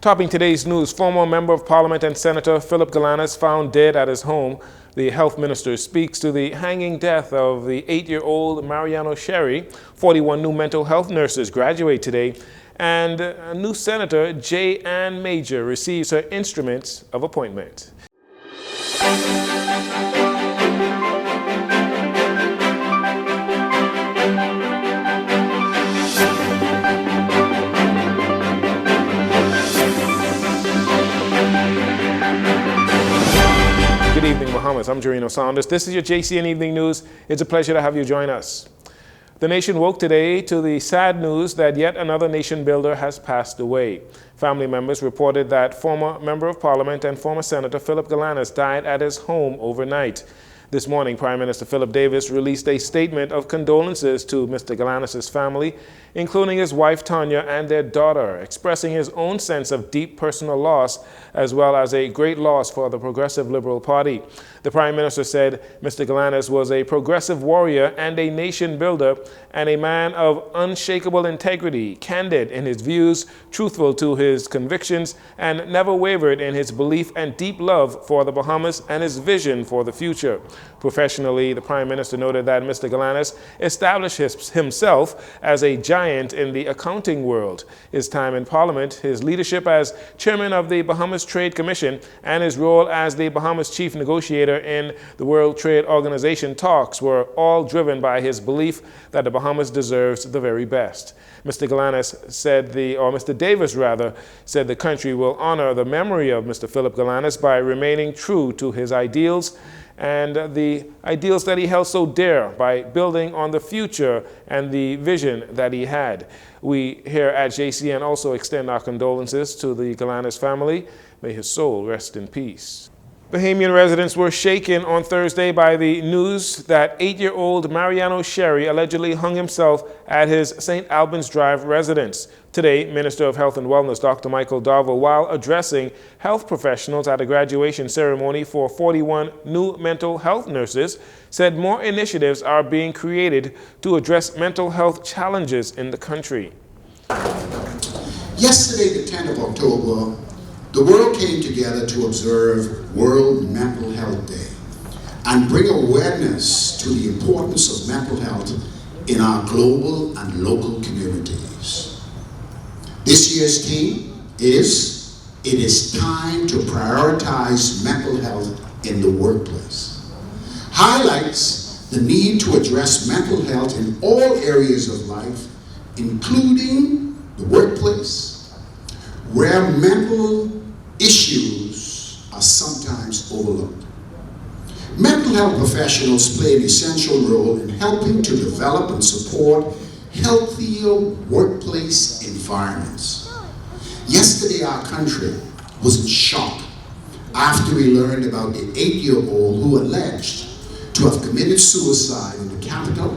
Topping today's news, former Member of Parliament and Senator Philip Gannis found dead at his home. The health minister speaks to the hanging death of the 8-year-old Mariano Sherry. 41 new mental health nurses graduate today, and a new Senator, Jcn Major, receives her instruments of appointment. Good evening, Bahamas. I'm Jcn News. This is your JCN Evening News. It's a pleasure to have you join us. The nation woke today to the sad news that yet another nation builder has passed away. Family members reported that former Member of Parliament and former Senator Philip Gannis died at his home overnight. This morning, Prime Minister Philip Davis released a statement of condolences to Mr. Gannis' family, including his wife Tanya and their daughter, expressing his own sense of deep personal loss as well as a great loss for the Progressive Liberal Party. The Prime Minister said Mr. Gannis was a progressive warrior and a nation builder and a man of unshakable integrity, candid in his views, truthful to his convictions, and never wavered in his belief and deep love for the Bahamas and his vision for the future. Professionally, the Prime Minister noted that Mr. Gannis established himself as a giant in the accounting world. His time in Parliament, his leadership as chairman of the Bahamas Trade Commission, and his role as the Bahamas chief negotiator in the World Trade Organization talks were all driven by his belief that the Bahamas deserves the very best. Mr. Davis said the country will honor the memory of Mr. Philip Gannis by remaining true to his ideals and the ideals that he held so dear by building on the future and the vision that he had. We here at JCN also extend our condolences to the Gannis family. May his soul rest in peace. Bahamian residents were shaken on Thursday by the news that 8-year-old Mariano Sherry allegedly hung himself at his St. Albans Drive residence. Today, Minister of Health and Wellness Dr. Michael Darville, while addressing health professionals at a graduation ceremony for 41 new mental health nurses, said more initiatives are being created to address mental health challenges in the country. Yesterday, the 10th of October, the world came together to observe World Mental Health Day and bring awareness to the importance of mental health in our global and local communities. This year's theme is, "It is time to prioritize mental health in the workplace." Highlights the need to address mental health in all areas of life, including the workplace, where mental issues are sometimes overlooked. Mental health professionals play an essential role in helping to develop and support healthier workplace environments. Yesterday, our country was in shock after we learned about the 8-year-old who alleged to have committed suicide in the capital,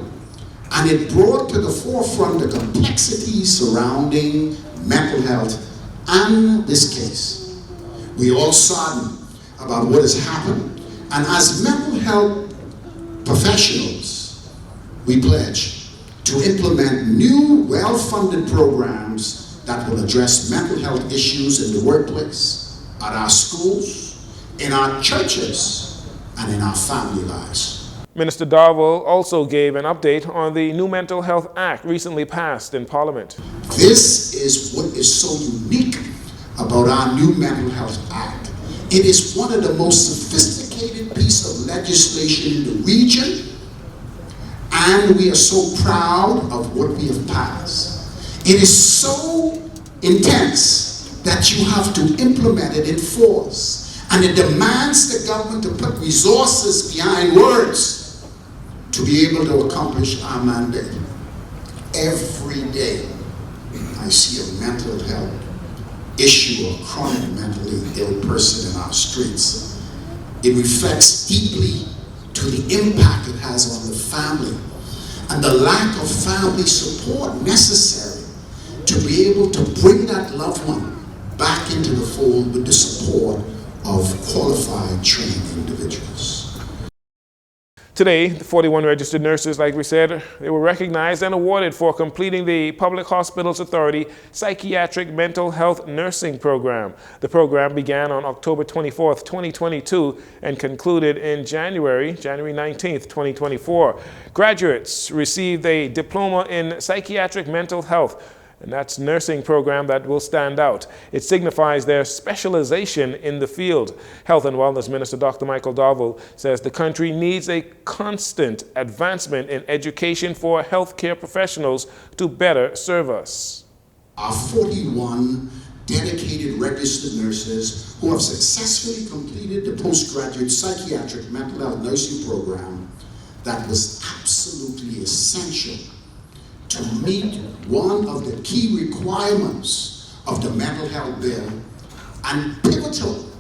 and it brought to the forefront the complexities surrounding mental health and this case. We all saddened about what has happened, and as mental health professionals, we pledge to implement new, well-funded programs that will address mental health issues in the workplace, at our schools, in our churches, and in our family lives. Minister Darville also gave an update on the new Mental Health Act recently passed in Parliament. This is what is so unique about our new Mental Health Act. It is one of the most sophisticated pieces of legislation in the region, and we are so proud of what we have passed. It is so intense that you have to implement it in force, and it demands the government to put resources behind words to be able to accomplish our mandate. Every day, I see a mental health issue, a chronic mentally ill person in our streets. It reflects deeply to the impact it has on the family and the lack of family support necessary to be able to bring that loved one back into the fold with the support of qualified, trained individuals. Today, the 41 registered nurses, like we said, they were recognized and awarded for completing the Public Hospitals Authority Psychiatric Mental Health Nursing Program. The program began on October 24th, 2022 and concluded in January 19th, 2024. Graduates received a diploma in psychiatric mental health, and that's nursing program that will stand out. It signifies their specialization in the field. Health and Wellness Minister Dr. Michael Darville says the country needs a constant advancement in education for healthcare professionals to better serve us. Our 41 dedicated registered nurses who have successfully completed the postgraduate psychiatric mental health nursing program that was absolutely essential to meet one of the key requirements of the Mental Health Bill, and pivotal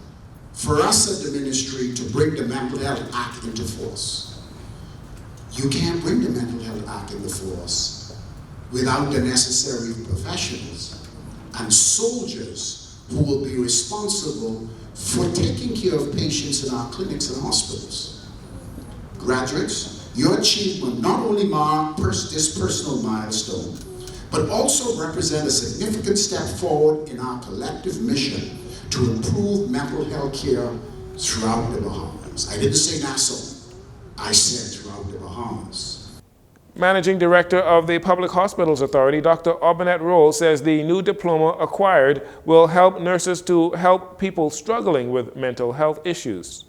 for us at the ministry to bring the Mental Health Act into force. You can't bring the Mental Health Act into force without the necessary professionals and soldiers who will be responsible for taking care of patients in our clinics and hospitals. Graduates, your achievement not only marked this personal milestone, but also represent a significant step forward in our collective mission to improve mental health care throughout the Bahamas. I didn't say Nassau, I said throughout the Bahamas. Managing Director of the Public Hospitals Authority, Dr. Aubenette Roll, says the new diploma acquired will help nurses to help people struggling with mental health issues.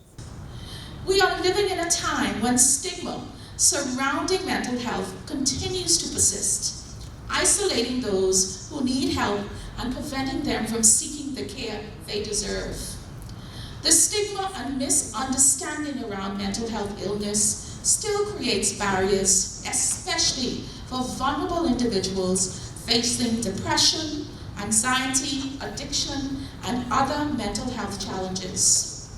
We are living in a time when stigma surrounding mental health continues to persist, isolating those who need help and preventing them from seeking the care they deserve. The stigma and misunderstanding around mental health illness still creates barriers, especially for vulnerable individuals facing depression, anxiety, addiction, and other mental health challenges.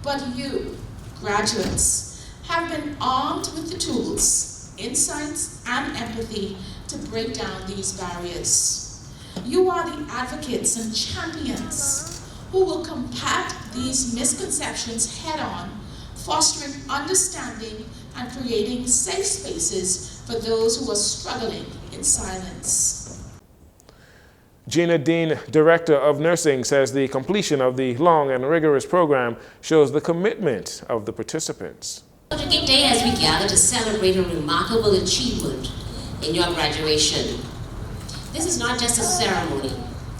But you, graduates, have been armed with the tools, insights, and empathy to break down these barriers. You are the advocates and champions who will combat these misconceptions head-on, fostering understanding and creating safe spaces for those who are struggling in silence. Gina Dean, Director of Nursing, says the completion of the long and rigorous program shows the commitment of the participants. Today, as we gather to celebrate a remarkable achievement in your graduation, this is not just a ceremony.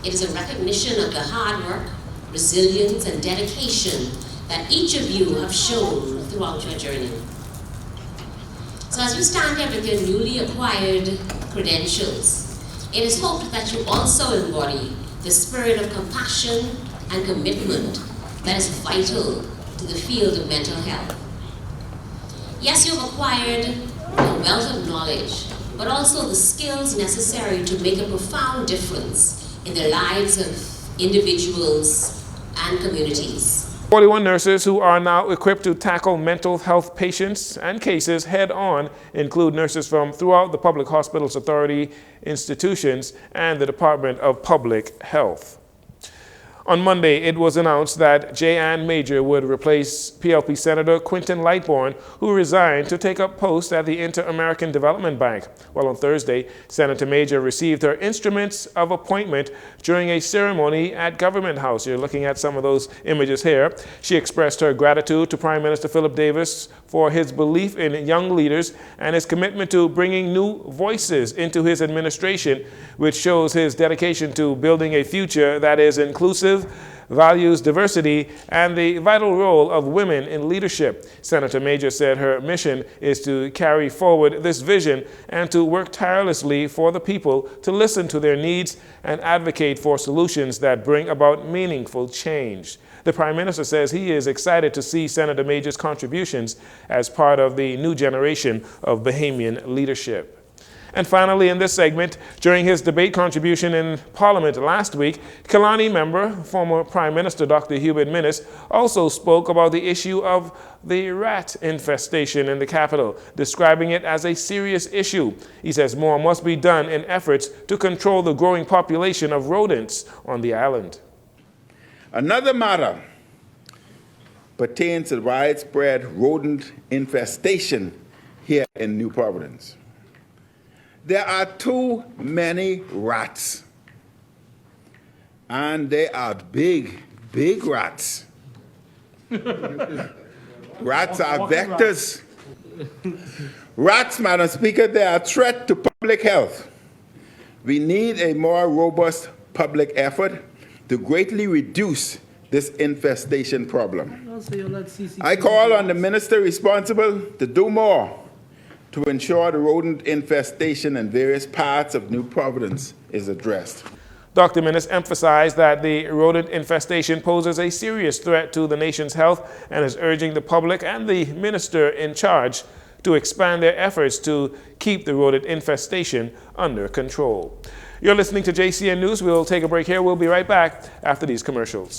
It is a recognition of the hard work, resilience, and dedication that each of you have shown throughout your journey. So as you stand here with your newly acquired credentials, it is hoped that you also embody the spirit of compassion and commitment that is vital to the field of mental health. Yes, you've acquired a wealth of knowledge, but also the skills necessary to make a profound difference in the lives of individuals and communities. 41 nurses who are now equipped to tackle mental health patients and cases head-on include nurses from throughout the Public Hospitals Authority institutions and the Department of Public Health. On Monday, it was announced that Jcn Major would replace PLP Senator Quinton Lightbourne, who resigned to take up post at the Inter-American Development Bank. Well, on Thursday, Senator Major received her instruments of appointment during a ceremony at Government House. You're looking at some of those images here. She expressed her gratitude to Prime Minister Philip Davis for his belief in young leaders and his commitment to bringing new voices into his administration, which shows his dedication to building a future that is inclusive, values diversity, and the vital role of women in leadership. Senator Major said her mission is to carry forward this vision and to work tirelessly for the people, to listen to their needs and advocate for solutions that bring about meaningful change. The Prime Minister says he is excited to see Senator Major's contributions as part of the new generation of Bahamian leadership. And finally, in this segment, during his debate contribution in Parliament last week, Killarney member, former Prime Minister Dr. Hubert Minnis, also spoke about the issue of the rat infestation in the capital, describing it as a serious issue. He says more must be done in efforts to control the growing population of rodents on the island. Another matter pertains to widespread rodent infestation here in New Providence. There are too many rats, and they are big, big rats. Rats are vectors. Rats, Madam Speaker, they are a threat to public health. We need a more robust public effort to greatly reduce this infestation problem. I call on the minister responsible to do more to ensure the rodent infestation in various parts of New Providence is addressed. Dr. Gannis emphasized that the rodent infestation poses a serious threat to the nation's health and is urging the public and the minister in charge to expand their efforts to keep the rodent infestation under control. You're listening to JCN News. We'll take a break here. We'll be right back after these commercials.